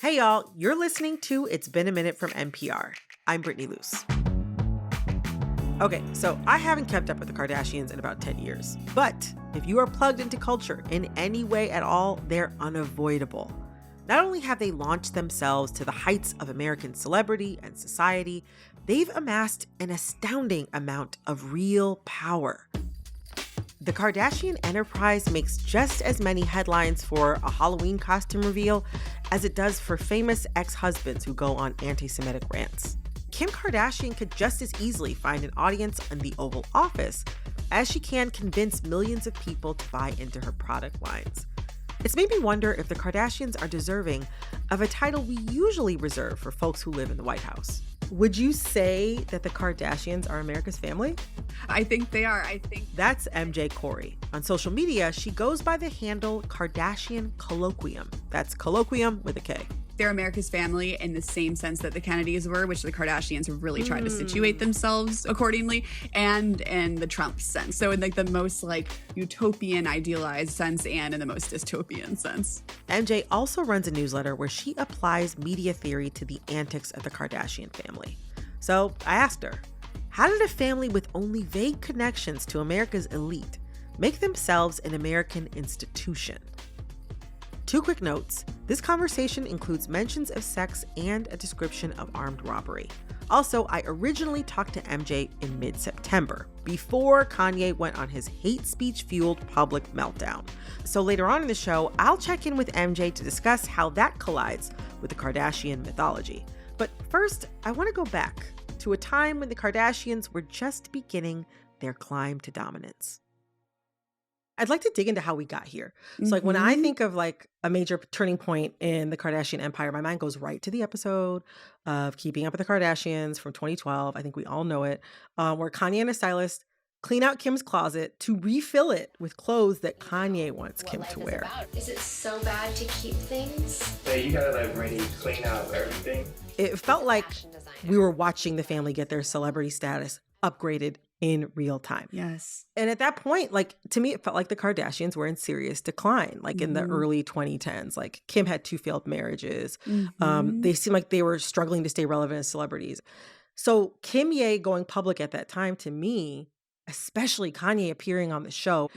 Hey y'all, you're listening to It's Been a Minute from NPR. I'm Brittany Luse. Okay, so I haven't kept up with the Kardashians in about 10 years. But if you are plugged into culture in any way at all, they're unavoidable. Not only have they launched themselves to the heights of American celebrity and society, they've amassed an astounding amount of real power. The Kardashian enterprise makes just as many headlines for a Halloween costume reveal as it does for famous ex-husbands who go on anti-Semitic rants. Kim Kardashian could just as easily find an audience in the Oval Office as she can convince millions of people to buy into her product lines. It's made me wonder if the Kardashians are deserving of a title we usually reserve for folks who live in the White House. Would you say that the Kardashians are America's family? I think they are. That's MJ Corey. On social media, she goes by the handle Kardashian Kolloquium. That's Kolloquium with a K. They're America's family in the same sense that the Kennedys were, which the Kardashians have really tried to situate themselves accordingly, and in the Trump sense. So in like the most like utopian idealized sense and in the most dystopian sense. MJ also runs a newsletter where she applies media theory to the antics of the Kardashian family. So I asked her, how did a family with only vague connections to America's elite make themselves an American institution? Two quick notes. This conversation includes mentions of sex and a description of armed robbery. Also, I originally talked to MJ in mid-September, before Kanye went on his hate speech-fueled public meltdown. So later on in the show, I'll check in with MJ to discuss how that collides with the Kardashian mythology. But first, I want to go back to a time when the Kardashians were just beginning their climb to dominance. I'd like to dig into how we got here. So like when I think of like a major turning point in the Kardashian empire, my mind goes right to the episode of Keeping Up with the Kardashians from 2012. I think we all know it, where Kanye and a stylist clean out Kim's closet to refill it with clothes that Kanye wants Kim to wear. Is it so bad to keep things? Yeah, you gotta like really clean out everything. It felt like we were watching the family get their celebrity status upgraded in real time. Yes. And at that point, like, to me, it felt like the Kardashians were in serious decline, like in the early 2010s. Like, Kim had 2 failed marriages. They seemed like they were struggling to stay relevant as celebrities. So Kim Ye going public at that time, to me, especially Kanye appearing on the show,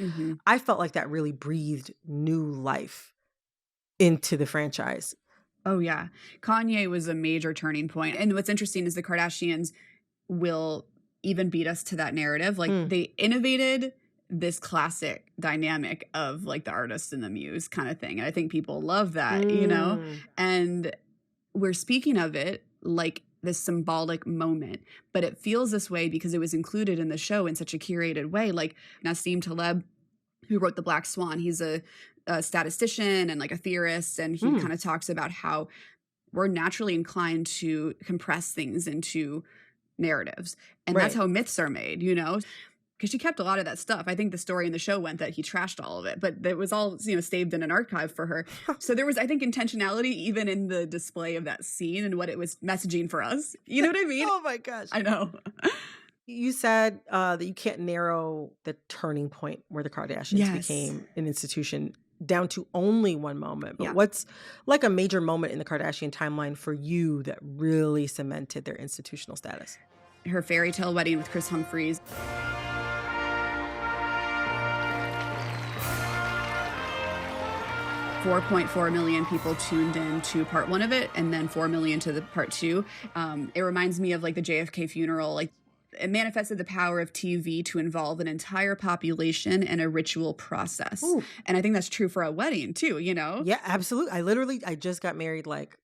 I felt like that really breathed new life into the franchise. Oh, yeah. Kanye was a major turning point. And what's interesting is the Kardashians will even beat us to that narrative. Like they innovated this classic dynamic of like the artist and the muse kind of thing. And I think people love that, you know? And we're speaking of it like this symbolic moment, but it feels this way because it was included in the show in such a curated way. Like Nassim Taleb, who wrote The Black Swan, he's a statistician and like a theorist. And he kind of talks about how we're naturally inclined to compress things into narratives. And that's how myths are made, you know? Because she kept a lot of that stuff. I think the story in the show went that he trashed all of it, but it was all, you know, saved in an archive for her. So there was, I think, intentionality even in the display of that scene and what it was messaging for us. You know what I mean? Oh my gosh. I know. You said that you can't narrow the turning point where the Kardashians became an institution down to only one moment. But what's like a major moment in the Kardashian timeline for you that really cemented their institutional status? Her fairy tale wedding with Chris Humphries. $4.4 million people tuned in to part 1 of it, and then 4 million to the part 2. It reminds me of like the JFK funeral. Like it manifested the power of TV to involve an entire population in a ritual process. Ooh. And I think that's true for a wedding too, you know? Yeah, absolutely. I just got married like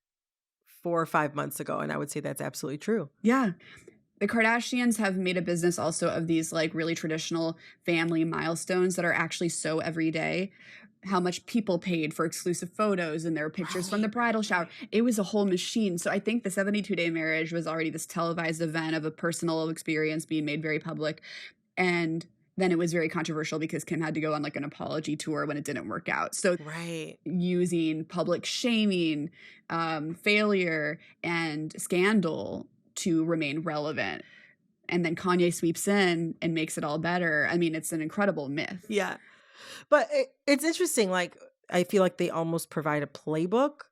4 or 5 months ago, and I would say that's absolutely true. Yeah. The Kardashians have made a business also of these like really traditional family milestones that are actually so everyday. How much people paid for exclusive photos and their pictures from the bridal shower. It was a whole machine. So I think the 72-day marriage was already this televised event of a personal experience being made very public. And then it was very controversial because Kim had to go on like an apology tour when it didn't work out. So using public shaming, failure, and scandal to remain relevant. And then Kanye sweeps in and makes it all better. I mean, it's an incredible myth. Yeah. But it's interesting. Like, I feel like they almost provide a playbook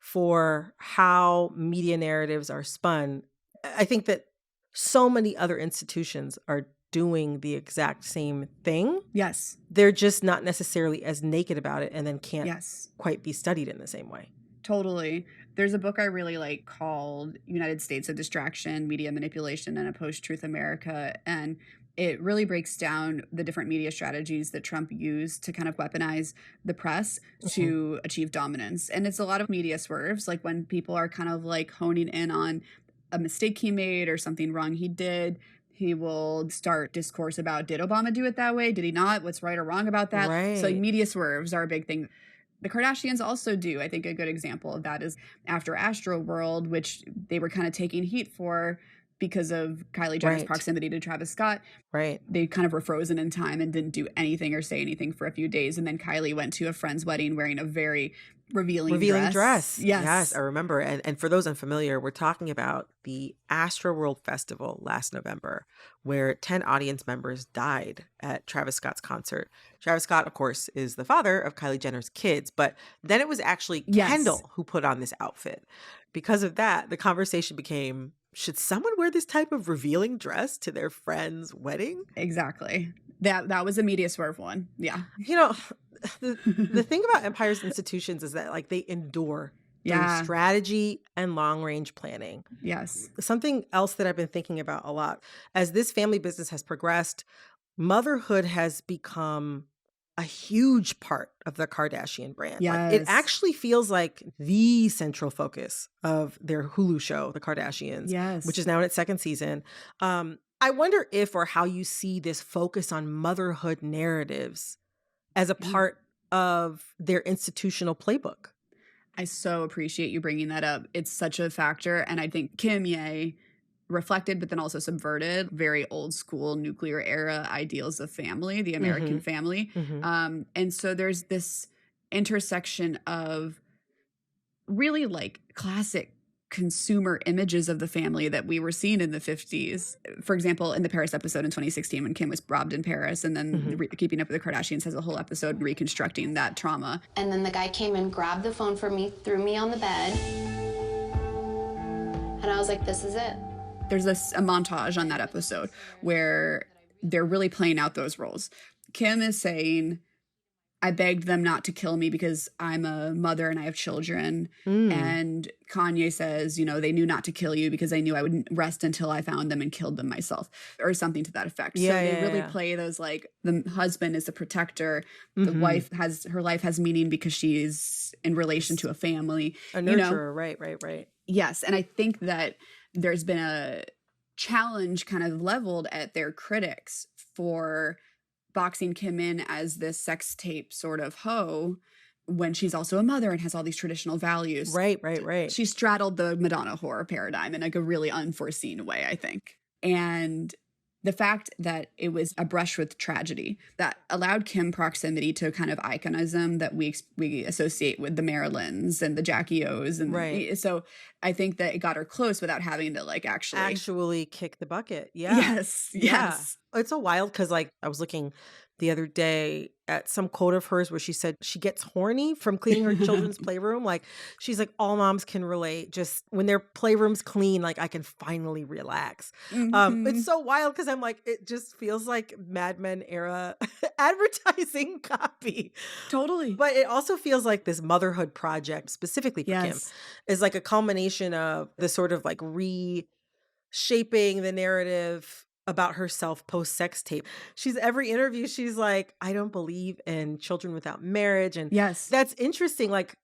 for how media narratives are spun. I think that so many other institutions are doing the exact same thing. Yes. They're just not necessarily as naked about it and then can't Yes. quite be studied in the same way. Totally. There's a book I really like called United States of Distraction, Media Manipulation in a Post-Truth America. And it really breaks down the different media strategies that Trump used to kind of weaponize the press to achieve dominance. And it's a lot of media swerves, like when people are kind of like honing in on a mistake he made or something wrong he did. He will start discourse about, did Obama do it that way? Did he not? What's right or wrong about that? Right. So like, media swerves are a big thing. The Kardashians also do. I think a good example of that is after Astroworld, which they were kind of taking heat for because of Kylie Jenner's proximity to Travis Scott. Right. They kind of were frozen in time and didn't do anything or say anything for a few days. And then Kylie went to a friend's wedding wearing a very revealing dress. Yes, I remember. And for those unfamiliar, we're talking about the Astroworld Festival last November, where 10 audience members died at Travis Scott's concert. Travis Scott, of course, is the father of Kylie Jenner's kids, but then it was actually Kendall who put on this outfit. Because of that, the conversation became, should someone wear this type of revealing dress to their friend's wedding? Exactly. That was a media swerve one. Yeah. You know, the thing about Empire's institutions is that like they endure through strategy and long range planning. Yes. Something else that I've been thinking about a lot as this family business has progressed, motherhood has become a huge part of the Kardashian brand. Yes. Like, it actually feels like the central focus of their Hulu show, The Kardashians, which is now in its second season. I wonder if or how you see this focus on motherhood narratives as a part of their institutional playbook. I so appreciate you bringing that up. It's such a factor. And I think Kim Ye reflected, but then also subverted very old school nuclear era ideals of family, the American family. And so there's this intersection of really like classic consumer images of the family that we were seeing in the 50s. For example, in the Paris episode in 2016 when Kim was robbed in Paris, and then Keeping Up with the Kardashians has a whole episode reconstructing that trauma. And then the guy came and grabbed the phone from me, threw me on the bed. And I was like, this is it. There's a montage on that episode where they're really playing out those roles. Kim is saying, I begged them not to kill me because I'm a mother and I have children. And Kanye says, you know, they knew not to kill you because they knew I wouldn't rest until I found them and killed them myself, or something to that effect. So they really play those, like, the husband is the protector. The wife her life has meaning because she's in relation to a family. A nurturer, right. Yes. And I think that there's been a challenge kind of leveled at their critics for boxing Kim in as this sex tape sort of hoe when she's also a mother and has all these traditional values. Right. She straddled the Madonna horror paradigm in like a really unforeseen way, I think. And the fact that it was a brush with tragedy that allowed Kim proximity to kind of iconism that we associate with the Marilyns and the Jackie O's. And so I think that it got her close without having to like actually kick the bucket. Yes. It's so wild because like I was looking the other day at some quote of hers where she said she gets horny from cleaning her children's playroom. Like she's like, all moms can relate. Just when their playroom's clean, like I can finally relax. It's so wild because I'm like, it just feels like Mad Men era advertising copy. Totally. But it also feels like this motherhood project specifically for Kim is like a culmination of the sort of like reshaping the narrative about herself post sex tape. She's every interview, she's like, I don't believe in children without marriage. And that's interesting, like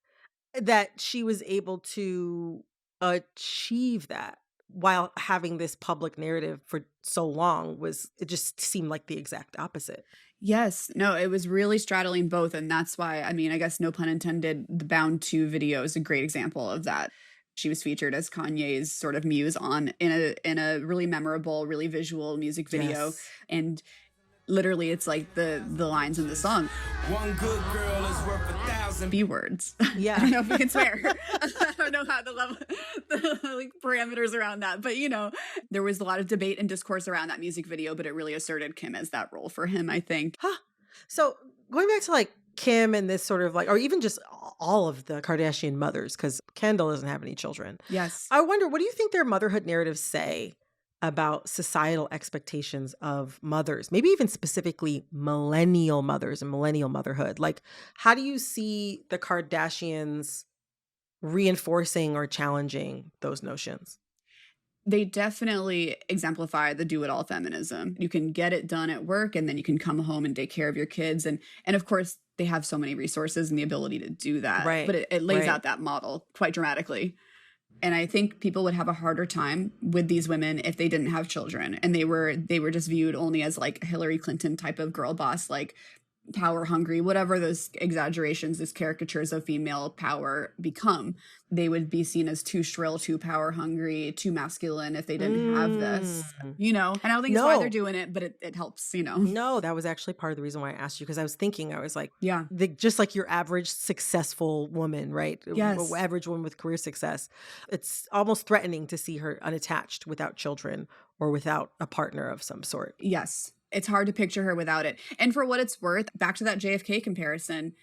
that she was able to achieve that while having this public narrative for so long. It just seemed like the exact opposite. Yes. No, it was really straddling both. And that's why, I mean, I guess no pun intended, the Bound 2 video is a great example of that. She was featured as Kanye's sort of muse in a really memorable, really visual music video. And literally it's like the lines in the song. One good girl is worth 1,000 B words. Yeah. I don't know if we can swear. I don't know how the like parameters around that. But you know, there was a lot of debate and discourse around that music video, but it really asserted Kim as that role for him, I think. So going back to like Kim and this sort of like, or even just all of the Kardashian mothers, because Kendall doesn't have any children. Yes. I wonder, what do you think their motherhood narratives say about societal expectations of mothers, maybe even specifically millennial mothers and millennial motherhood? Like, how do you see the Kardashians reinforcing or challenging those notions? They definitely exemplify the do-it-all feminism. You can get it done at work, and then you can come home and take care of your kids. And of course, they have so many resources and the ability to do that. Right. But it lays Right. out that model quite dramatically. And I think people would have a harder time with these women if they didn't have children and they were just viewed only as like a Hillary Clinton type of girl boss, like power hungry, whatever those exaggerations, those caricatures of female power become. They would be seen as too shrill, too power hungry, too masculine if they didn't have this, you know? And I don't think it's why they're doing it, but it helps, you know? No, that was actually part of the reason why I asked you, because I was thinking, I was like, Yeah. just like your average successful woman, right? Yes. Average woman with career success. It's almost threatening to see her unattached without children or without a partner of some sort. Yes. It's hard to picture her without it. And for what it's worth, back to that JFK comparison,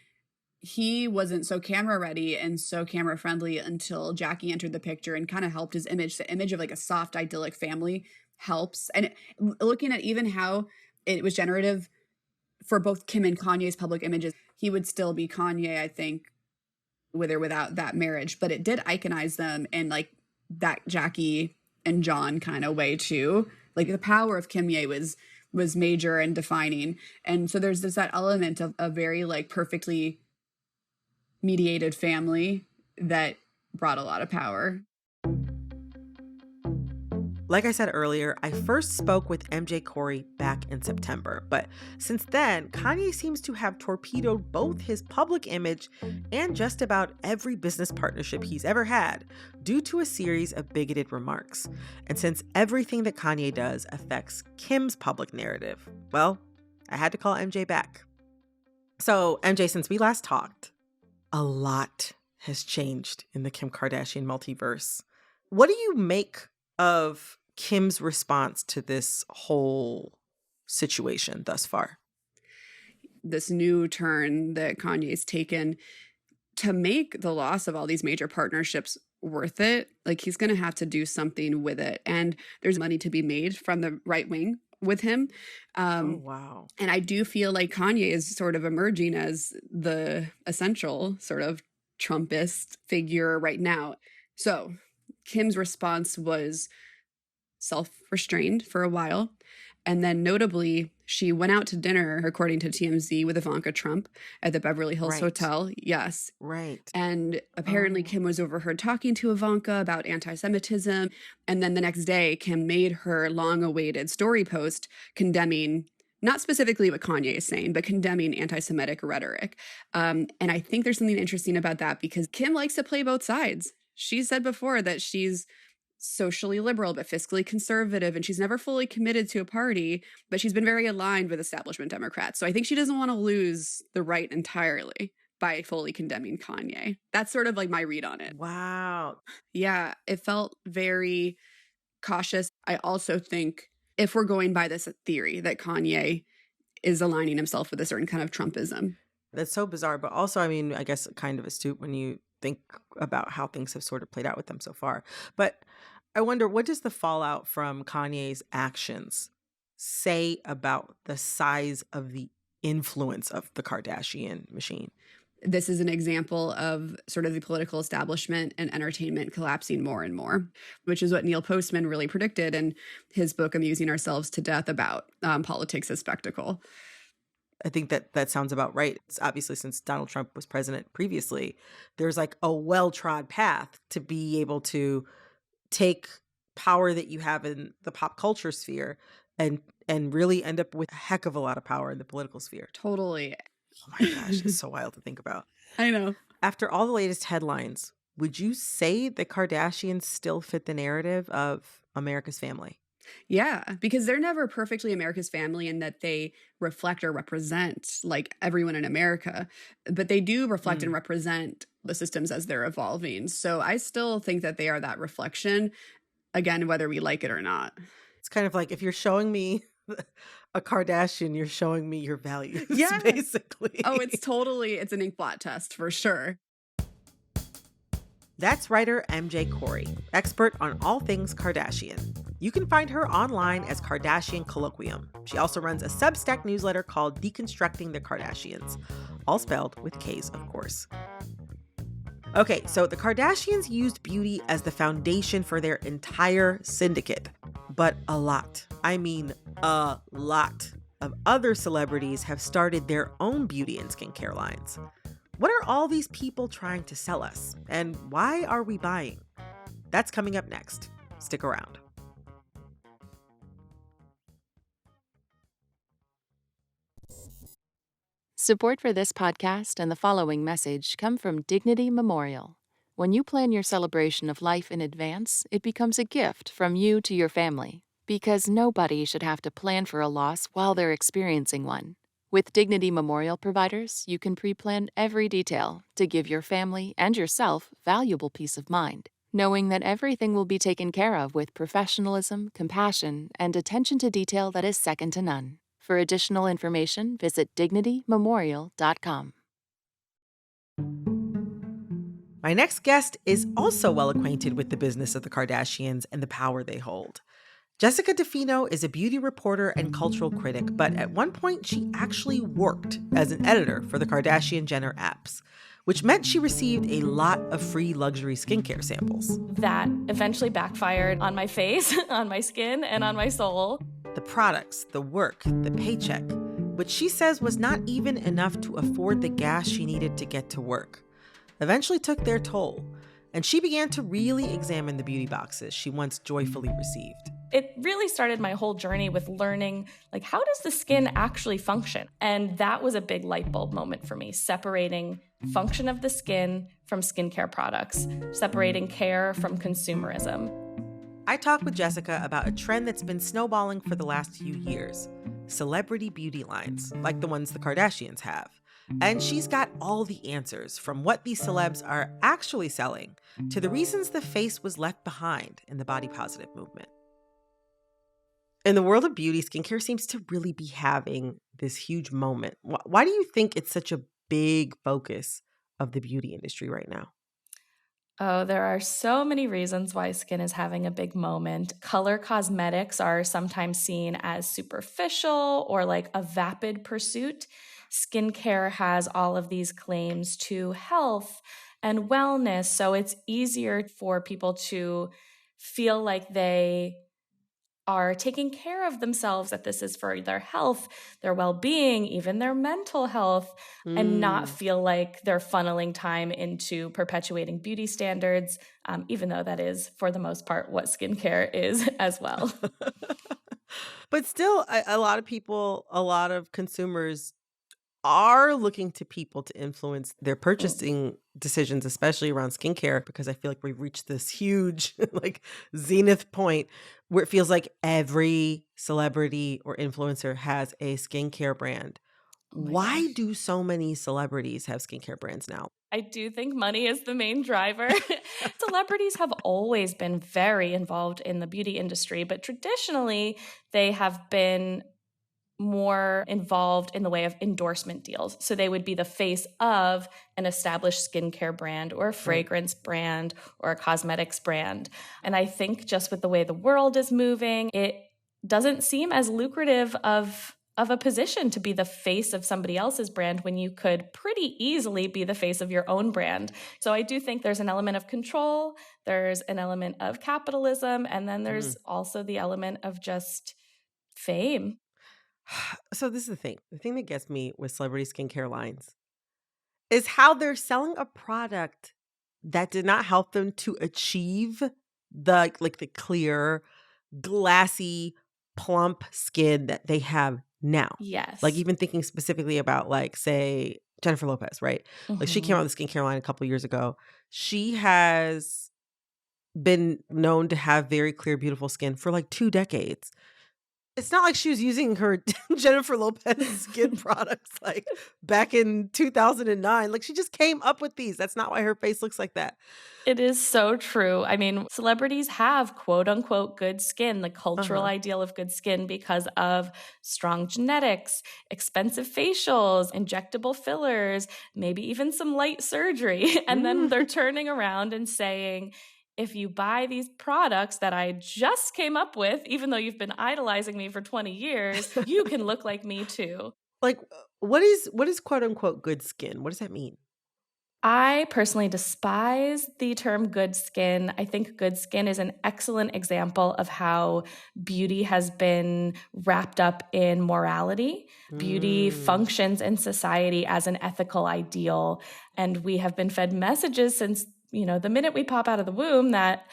he wasn't so camera ready and so camera friendly until Jackie entered the picture and kind of helped his image. The image of like a soft, idyllic family helps. And looking at even how it was generative for both Kim and Kanye's public images, he would still be Kanye, I think, with or without that marriage. But it did iconize them in like that Jackie and John kind of way too. Like the power of Kimye was major and defining. And so there's that element of a very like perfectly mediated family that brought a lot of power. Like I said earlier, I first spoke with MJ Corey back in September, but since then, Kanye seems to have torpedoed both his public image and just about every business partnership he's ever had due to a series of bigoted remarks. And since everything that Kanye does affects Kim's public narrative, well, I had to call MJ back. So, MJ, since we last talked, a lot has changed in the Kim Kardashian multiverse. What do you make of Kim's response to this whole situation thus far? This new turn that Kanye's taken to make the loss of all these major partnerships worth it, like he's going to have to do something with it. And there's money to be made from the right wing with him. Oh, wow. And I do feel like Kanye is sort of emerging as the essential sort of Trumpist figure right now. So Kim's response was self-restrained for a while. And then notably, she went out to dinner, according to TMZ, with Ivanka Trump at the Beverly Hills Hotel. Yes. Right. And apparently Kim was overheard talking to Ivanka about anti-Semitism. And then the next day, Kim made her long-awaited story post condemning, not specifically what Kanye is saying, but condemning anti-Semitic rhetoric. And I think there's something interesting about that because Kim likes to play both sides. She said before that she's socially liberal but fiscally conservative, and she's never fully committed to a party, but she's been very aligned with establishment Democrats. So I think she doesn't want to lose the right entirely by fully condemning Kanye. That's sort of like my read on it. Wow. Yeah, it felt very cautious. I also think if we're going by this theory that Kanye is aligning himself with a certain kind of Trumpism. That's so bizarre, but also, I mean, I guess kind of astute when you think about how things have sort of played out with them so far. But I wonder, what does the fallout from Kanye's actions say about the size of the influence of the Kardashian machine? This is an example of sort of the political establishment and entertainment collapsing more and more, which is what Neil Postman really predicted in his book, Amusing Ourselves to Death, about politics as spectacle. I think that sounds about right. It's obviously, since Donald Trump was president previously, there's like a well-trod path to be able to take power that you have in the pop culture sphere and really end up with a heck of a lot of power in the political sphere. Totally. Oh my gosh, it's so wild to think about. I know. After all the latest headlines, would you say the Kardashians still fit the narrative of America's family? Yeah, because they're never perfectly America's family in that they reflect or represent like everyone in America, but they do reflect and represent the systems as they're evolving. So I still think that they are that reflection, again, whether we like it or not. It's kind of like if you're showing me a Kardashian, you're showing me your values, Yeah. basically. Oh, it's an ink blot test for sure. That's writer MJ Corey, expert on all things Kardashian. You can find her online as Kardashian Kolloquium. She also runs a Substack newsletter called Deconstructing the Kardashians, all spelled with K's, of course. Okay, so the Kardashians used beauty as the foundation for their entire syndicate. But a lot, I mean a lot, of other celebrities have started their own beauty and skincare lines. What are all these people trying to sell us? And why are we buying? That's coming up next. Stick around. Support for this podcast and the following message come from Dignity Memorial. When you plan your celebration of life in advance, it becomes a gift from you to your family, because nobody should have to plan for a loss while they're experiencing one. With Dignity Memorial providers, you can pre-plan every detail to give your family and yourself valuable peace of mind, knowing that everything will be taken care of with professionalism, compassion, and attention to detail that is second to none. For additional information, visit dignitymemorial.com. My next guest is also well acquainted with the business of the Kardashians and the power they hold. Jessica DeFino is a beauty reporter and cultural critic, but at one point she actually worked as an editor for the Kardashian-Jenner apps, which meant she received a lot of free luxury skincare samples. That eventually backfired on my face, on my skin, and on my soul. The products, the work, the paycheck, which she says was not even enough to afford the gas she needed to get to work, eventually took their toll, and she began to really examine the beauty boxes she once joyfully received. It really started my whole journey with learning, how does the skin actually function? And that was a big light bulb moment for me, separating function of the skin from skincare products, separating care from consumerism. I talked with Jessica about a trend that's been snowballing for the last few years, celebrity beauty lines, like the ones the Kardashians have. And she's got all the answers, from what these celebs are actually selling to the reasons the face was left behind in the body positive movement. In the world of beauty, skincare seems to really be having this huge moment. Why do you think it's such a big focus of the beauty industry right now? Oh, there are so many reasons why skin is having a big moment. Color cosmetics are sometimes seen as superficial or like a vapid pursuit. Skincare has all of these claims to health and wellness, so it's easier for people to feel like they are taking care of themselves, that this is for their health, their well-being, even their mental health, and not feel like they're funneling time into perpetuating beauty standards, even though that is, for the most part, what skincare is as well. But still, a lot of people, a lot of consumers are looking to people to influence their purchasing decisions, especially around skincare, because I feel like we've reached this huge zenith point where it feels like every celebrity or influencer has a skincare brand. Why do so many celebrities have skincare brands now? I do think money is the main driver. Celebrities have always been very involved in the beauty industry, but traditionally they have been more involved in the way of endorsement deals. So they would be the face of an established skincare brand or a fragrance brand or a cosmetics brand. And I think just with the way the world is moving, it doesn't seem as lucrative of a position to be the face of somebody else's brand when you could pretty easily be the face of your own brand. So I do think there's an element of control, there's an element of capitalism, and then there's also the element of just fame. So this is the thing. The thing that gets me with celebrity skincare lines is how they're selling a product that did not help them to achieve the clear, glassy, plump skin that they have now. Yes. Even thinking specifically about say Jennifer Lopez, right? She came out with a skincare line a couple years ago. She has been known to have very clear, beautiful skin for 2 decades. It's not like she was using her Jennifer Lopez skin products like back in 2009. Like she just came up with these. That's not why her face looks like that. It is so true. I mean, celebrities have quote unquote good skin, the cultural ideal of good skin, because of strong genetics, expensive facials, injectable fillers, maybe even some light surgery. And then they're turning around and saying, if you buy these products that I just came up with, even though you've been idolizing me for 20 years, you can look like me too. Like what is quote unquote good skin? What does that mean? I personally despise the term good skin. I think good skin is an excellent example of how beauty has been wrapped up in morality. Beauty functions in society as an ethical ideal. And we have been fed messages since, the minute we pop out of the womb that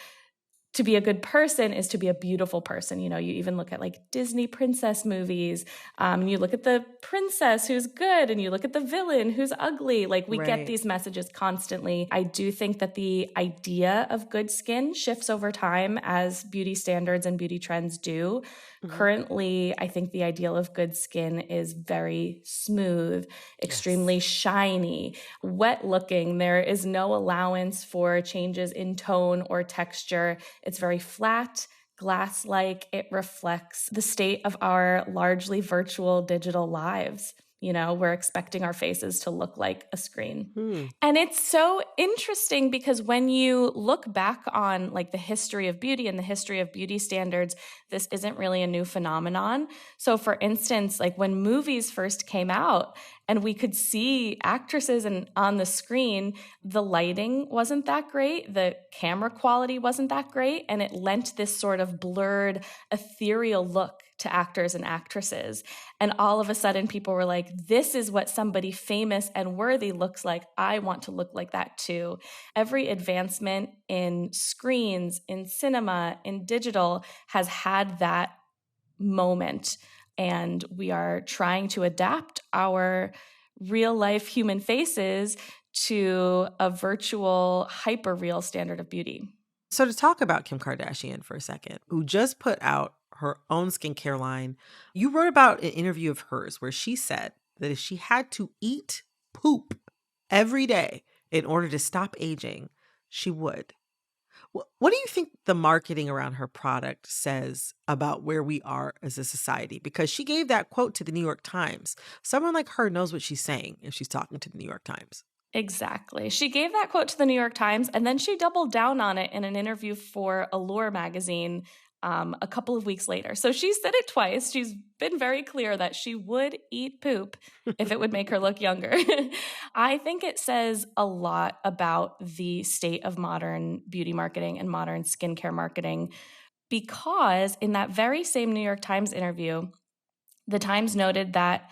to be a good person is to be a beautiful person. You even look at like Disney princess movies. You look at the princess who's good and you look at the villain who's ugly. Like we get these messages constantly. I do think that the idea of good skin shifts over time as beauty standards and beauty trends do. Currently, I think the ideal of good skin is very smooth, extremely shiny, wet looking. There is no allowance for changes in tone or texture. It's very flat, glass-like. It reflects the state of our largely virtual digital lives. We're expecting our faces to look like a screen. And it's so interesting because when you look back on like the history of beauty and the history of beauty standards, this isn't really a new phenomenon. So for instance, like when movies first came out and we could see actresses on the screen, the lighting wasn't that great, the camera quality wasn't that great, and it lent this sort of blurred, ethereal look to actors and actresses. And all of a sudden people were like, this is what somebody famous and worthy looks like. I want to look like that too. Every advancement in screens, in cinema, in digital has had that moment. And we are trying to adapt our real life human faces to a virtual hyper real standard of beauty. So to talk about Kim Kardashian for a second, who just put out her own skincare line, you wrote about an interview of hers where she said that if she had to eat poop every day in order to stop aging, she would. What do you think the marketing around her product says about where we are as a society? Because she gave that quote to the New York Times. Someone like her knows what she's saying if she's talking to the New York Times. Exactly. She gave that quote to the New York Times, and then she doubled down on it in an interview for Allure magazine a couple of weeks later. So she said it twice. She's been very clear that she would eat poop if it would make her look younger. I think it says a lot about the state of modern beauty marketing and modern skincare marketing, because in that very same New York Times interview, the Times noted that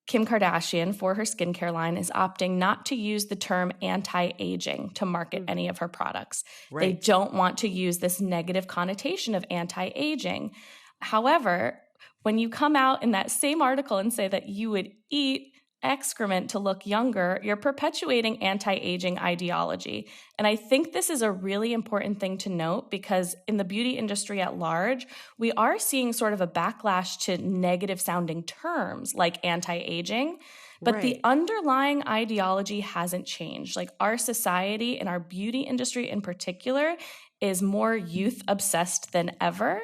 Kim Kardashian, for her skincare line, is opting not to use the term anti-aging to market any of her products. Right. They don't want to use this negative connotation of anti-aging. However, when you come out in that same article and say that you would eat excrement to look younger, you're perpetuating anti-aging ideology. And I think this is a really important thing to note, because in the beauty industry at large, we are seeing sort of a backlash to negative sounding terms like anti-aging, but the underlying ideology hasn't changed. Like our society and our beauty industry in particular is more youth obsessed than ever.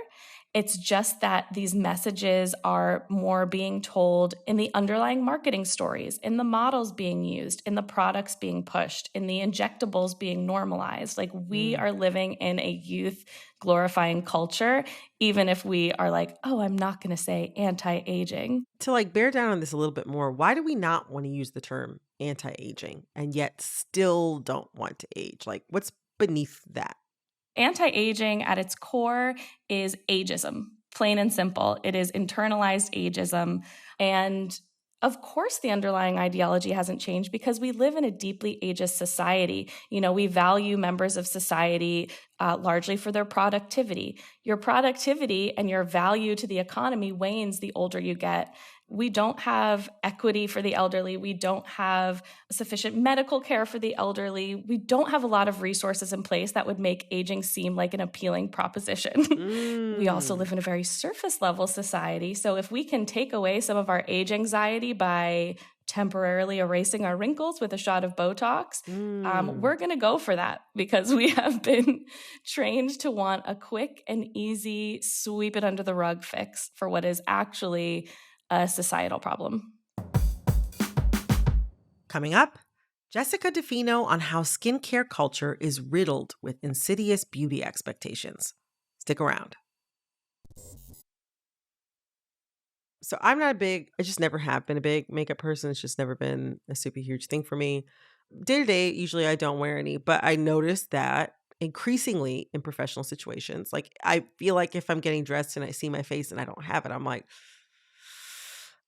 It's just that these messages are more being told in the underlying marketing stories, in the models being used, in the products being pushed, in the injectables being normalized. Like we are living in a youth glorifying culture, even if we are like, oh, I'm not going to say anti-aging. To like bear down on this a little bit more, why do we not want to use the term anti-aging and yet still don't want to age? Like what's beneath that? Anti-aging at its core is ageism, plain and simple. It is internalized ageism. And of course, the underlying ideology hasn't changed because we live in a deeply ageist society. We value members of society largely for their productivity. Your productivity and your value to the economy wanes the older you get. we don't have equity for the elderly. We don't have sufficient medical care for the elderly. We don't have a lot of resources in place that would make aging seem like an appealing proposition. We also live in a very surface level society. So if we can take away some of our age anxiety by temporarily erasing our wrinkles with a shot of Botox, we're going to go for that because we have been trained to want a quick and easy sweep it under the rug fix for what is actually a societal problem. Coming up, Jessica DeFino on how skincare culture is riddled with insidious beauty expectations. Stick around. So I just never have been a big makeup person. It's just never been a super huge thing for me. Day to day, usually I don't wear any, but I noticed that increasingly in professional situations, like I feel like if I'm getting dressed and I see my face and I don't have it, I'm like,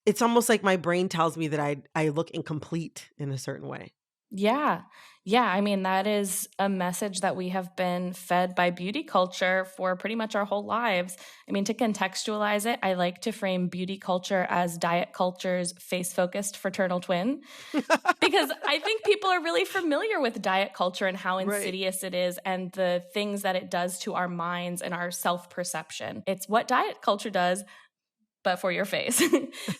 it's almost like my brain tells me that I look incomplete in a certain way. Yeah. Yeah. I mean, that is a message that we have been fed by beauty culture for pretty much our whole lives. I mean, to contextualize it, I like to frame beauty culture as diet culture's face-focused fraternal twin, because I think people are really familiar with diet culture and how insidious it is and the things that it does to our minds and our self-perception. It's what diet culture does, but for your face.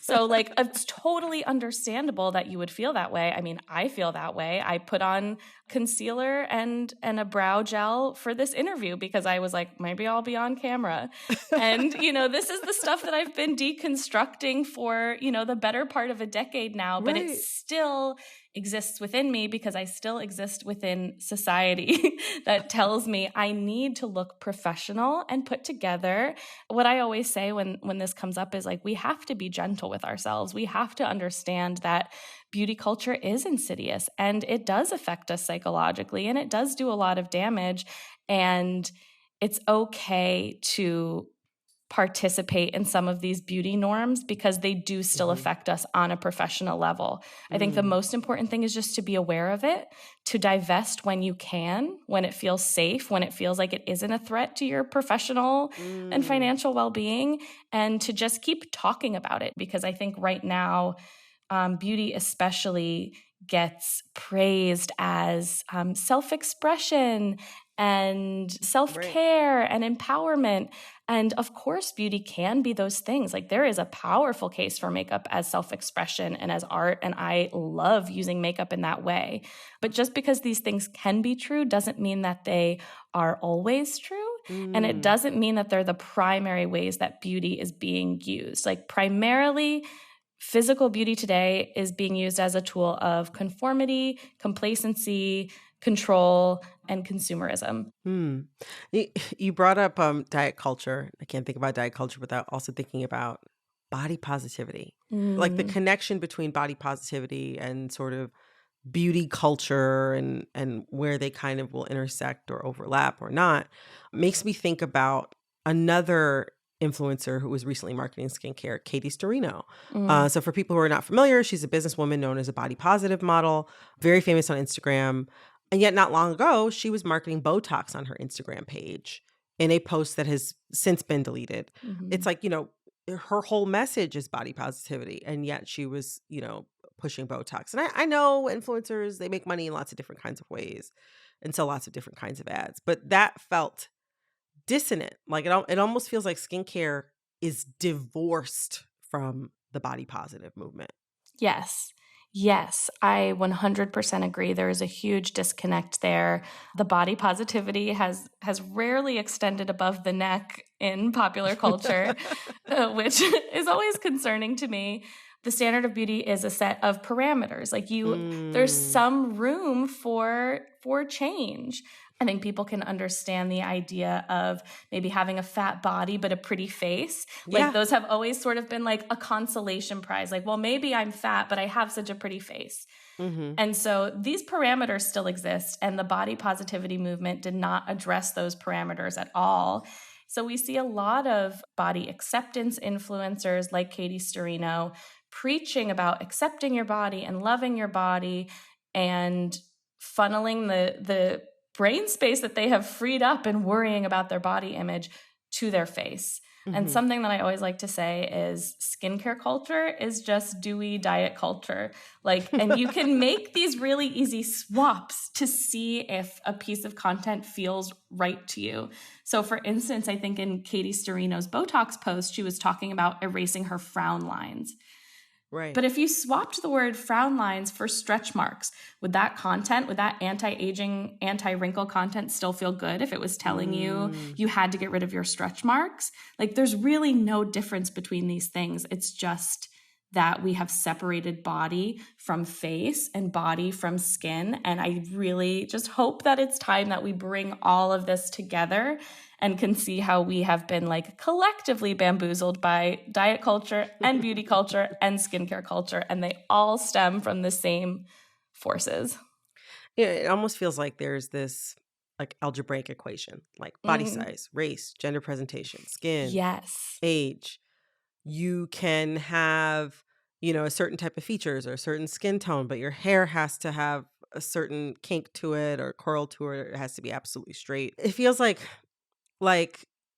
So like, it's totally understandable that you would feel that way. I mean, I feel that way. I put on concealer and a brow gel for this interview because I was like, maybe I'll be on camera. And, this is the stuff that I've been deconstructing for, the better part of a decade now, but it still exists within me because I still exist within society that tells me I need to look professional and put together. What I always say when this comes up is like, we have to be gentle with ourselves. We have to understand that beauty culture is insidious and it does affect us psychologically and it does do a lot of damage. And it's okay to participate in some of these beauty norms because they do still affect us on a professional level. I think the most important thing is just to be aware of it, to divest when you can, when it feels safe, when it feels like it isn't a threat to your professional and financial well-being, and to just keep talking about it. Because I think right now, beauty especially gets praised as self-expression and self-care and empowerment. And of course, beauty can be those things. Like there is a powerful case for makeup as self-expression and as art. And I love using makeup in that way. But just because these things can be true doesn't mean that they are always true. And it doesn't mean that they're the primary ways that beauty is being used. Like primarily, physical beauty today is being used as a tool of conformity, complacency, control, and consumerism. You brought up diet culture. I can't think about diet culture without also thinking about body positivity. Like the connection between body positivity and sort of beauty culture and where they kind of will intersect or overlap or not makes me think about another influencer who was recently marketing skincare, Katie Storino. So for people who are not familiar, she's a businesswoman known as a body positive model, very famous on Instagram. And yet not long ago, she was marketing Botox on her Instagram page in a post that has since been deleted. It's like, her whole message is body positivity. And yet she was, pushing Botox. And I know influencers, they make money in lots of different kinds of ways and sell lots of different kinds of ads. But that felt dissonant. Like it almost feels like skincare is divorced from the body positive movement. Yes, I 100% agree. There is a huge disconnect there. The body positivity has rarely extended above the neck in popular culture, which is always concerning to me. The standard of beauty is a set of parameters. Like there's some room for change. I think people can understand the idea of maybe having a fat body but a pretty face. Like those have always sort of been like a consolation prize. Like, well, maybe I'm fat, but I have such a pretty face. And so these parameters still exist, and the body positivity movement did not address those parameters at all. So we see a lot of body acceptance influencers like Katie Storino preaching about accepting your body and loving your body and funneling the brain space that they have freed up and worrying about their body image to their face. And something that I always like to say is skincare culture is just dewy diet culture. Like, and you can make these really easy swaps to see if a piece of content feels right to you. So for instance, I think in Katie Storino's Botox post, she was talking about erasing her frown lines. Right. But if you swapped the word frown lines for stretch marks, would that content, would that anti-aging, anti-wrinkle content still feel good if it was telling you you had to get rid of your stretch marks? Like, there's really no difference between these things. It's just that we have separated body from face and body from skin. And I really just hope that it's time that we bring all of this together and can see how we have been like collectively bamboozled by diet culture and beauty culture and skincare culture. And they all stem from the same forces. Yeah, it almost feels like there's this like algebraic equation, like body size, race, gender presentation, skin, Yes. age. You can have, a certain type of features or a certain skin tone, but your hair has to have a certain kink to it or curl to it. It has to be absolutely straight. It feels like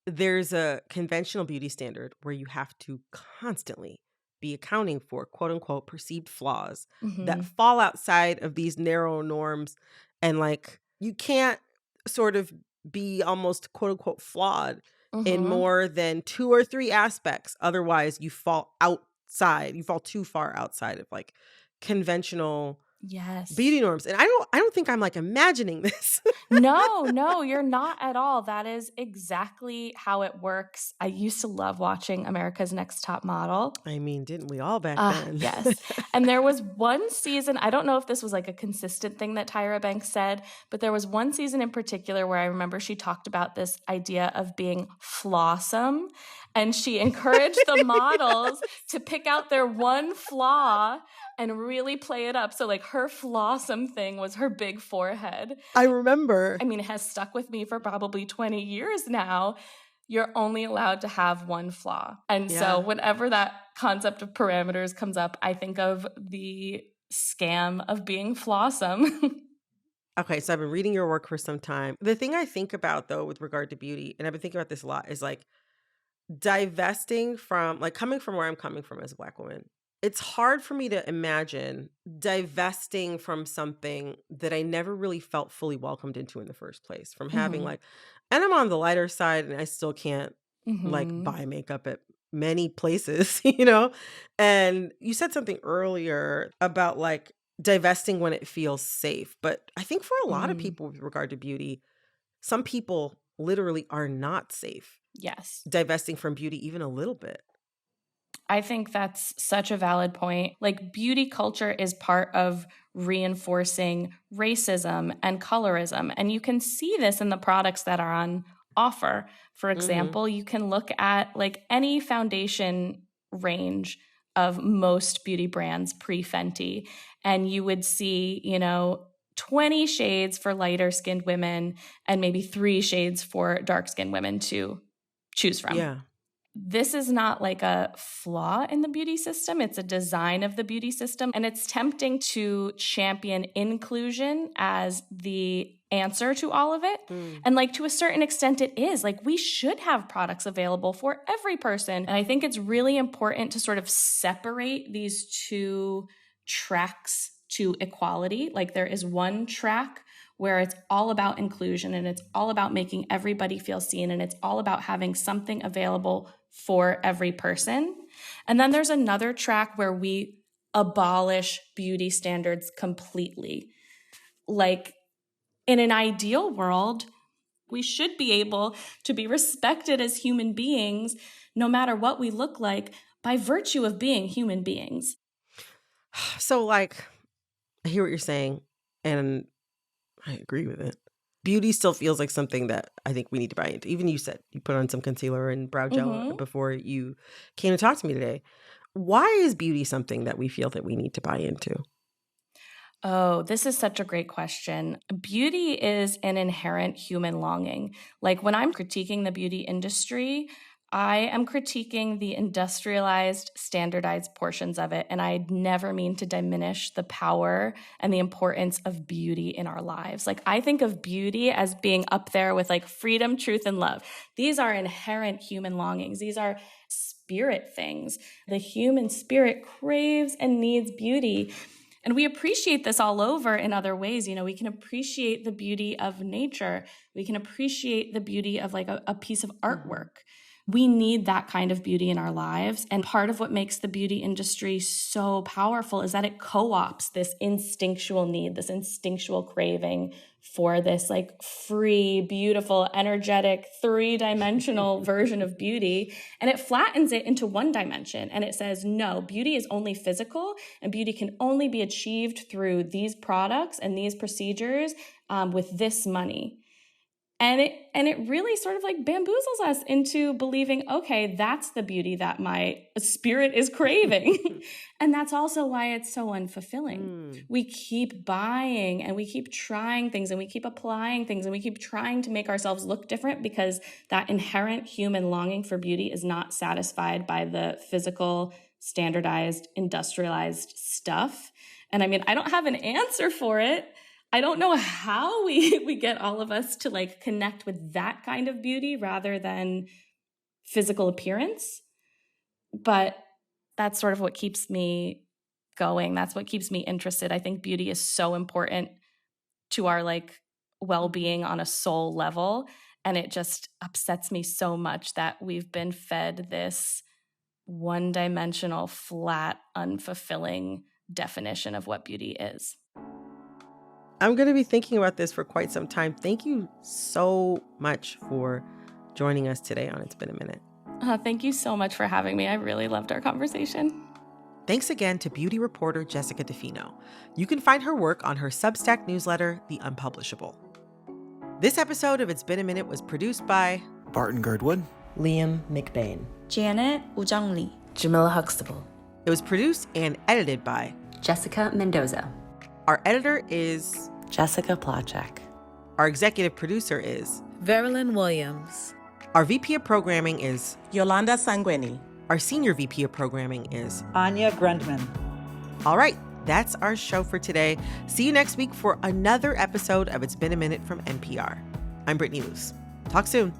there's a conventional beauty standard where you have to constantly be accounting for quote unquote perceived flaws that fall outside of these narrow norms. And like, you can't sort of be almost quote unquote flawed in more than 2 or 3 aspects. Otherwise you fall outside, you fall too far outside of like conventional beauty norms. And I don't think I'm like imagining this. No, you're not at all. That is exactly how it works. I used to love watching America's Next Top Model. I mean, didn't we all back then? Yes. And there was one season, I don't know if this was like a consistent thing that Tyra Banks said, but there was one season in particular where I remember she talked about this idea of being flawsome. And she encouraged the models to pick out their one flaw and really play it up. So like her flawsome thing was her big forehead. I remember. I mean, it has stuck with me for probably 20 years now. You're only allowed to have one flaw. And so whenever that concept of parameters comes up, I think of the scam of being flawsome. Okay, so I've been reading your work for some time. The thing I think about though with regard to beauty, and I've been thinking about this a lot, is like divesting from, like coming from where I'm coming from as a Black woman. It's hard for me to imagine divesting from something that I never really felt fully welcomed into in the first place. From having like, and I'm on the lighter side and I still can't like buy makeup at many places, And you said something earlier about like divesting when it feels safe. But I think for a lot of people with regard to beauty, some people literally are not safe. Yes. Divesting from beauty even a little bit. I think that's such a valid point. Like, beauty culture is part of reinforcing racism and colorism. And you can see this in the products that are on offer. For example, you can look at like any foundation range of most beauty brands pre-Fenty, and you would see, 20 shades for lighter skinned women and maybe 3 shades for dark skinned women to choose from. Yeah. This is not like a flaw in the beauty system. It's a design of the beauty system. And it's tempting to champion inclusion as the answer to all of it. And like, to a certain extent it is. Like, we should have products available for every person. And I think it's really important to sort of separate these two tracks to equality. Like, there is one track where it's all about inclusion and it's all about making everybody feel seen and it's all about having something available for every person. And then there's another track where we abolish beauty standards completely. Like, in an ideal world, we should be able to be respected as human beings, no matter what we look like, by virtue of being human beings. So, like, I hear what you're saying, and I agree with it. Beauty still feels like something that I think we need to buy into. Even you said you put on some concealer and brow gel before you came to talk to me today. Why is beauty something that we feel that we need to buy into? Oh, this is such a great question. Beauty is an inherent human longing. Like, when I'm critiquing the beauty industry, I am critiquing the industrialized, standardized portions of it, and I never mean to diminish the power and the importance of beauty in our lives. Like, I think of beauty as being up there with like freedom, truth, and love. These are inherent human longings. These are spirit things. The human spirit craves and needs beauty. And we appreciate this all over in other ways. You know, we can appreciate the beauty of nature. We can appreciate the beauty of like a piece of artwork. We need that kind of beauty in our lives. And part of what makes the beauty industry so powerful is that it co-opts this instinctual need, this instinctual craving for this like free, beautiful, energetic, three-dimensional version of beauty. And it flattens it into one dimension. And it says, no, beauty is only physical, and beauty can only be achieved through these products and these procedures with this money. And it really sort of like bamboozles us into believing, okay, that's the beauty that my spirit is craving. And that's also why it's so unfulfilling. We keep buying and we keep trying things and we keep applying things and we keep trying to make ourselves look different because that inherent human longing for beauty is not satisfied by the physical, standardized, industrialized stuff. And I mean, I don't have an answer for it. I don't know how we get all of us to like connect with that kind of beauty rather than physical appearance. But that's sort of what keeps me going. That's what keeps me interested. I think beauty is so important to our like well-being on a soul level. And it just upsets me so much that we've been fed this one-dimensional, flat, unfulfilling definition of what beauty is. I'm going to be thinking about this for quite some time. Thank you so much for joining us today on It's Been a Minute. Thank you so much for having me. I really loved our conversation. Thanks again to beauty reporter Jessica DeFino. You can find her work on her Substack newsletter, The Unpublishable. This episode of It's Been a Minute was produced by Barton Girdwood, Liam McBain, Janet Ujangli, Jamila Huxtable. It was produced and edited by Jessica Mendoza. Our editor is Jessica Plachek. Our executive producer is Verilyn Williams. Our VP of programming is Yolanda Sanguini. Our senior VP of programming is Anya Grundman. All right, that's our show for today. See you next week for another episode of It's Been a Minute from NPR. I'm Brittany Luse. Talk soon.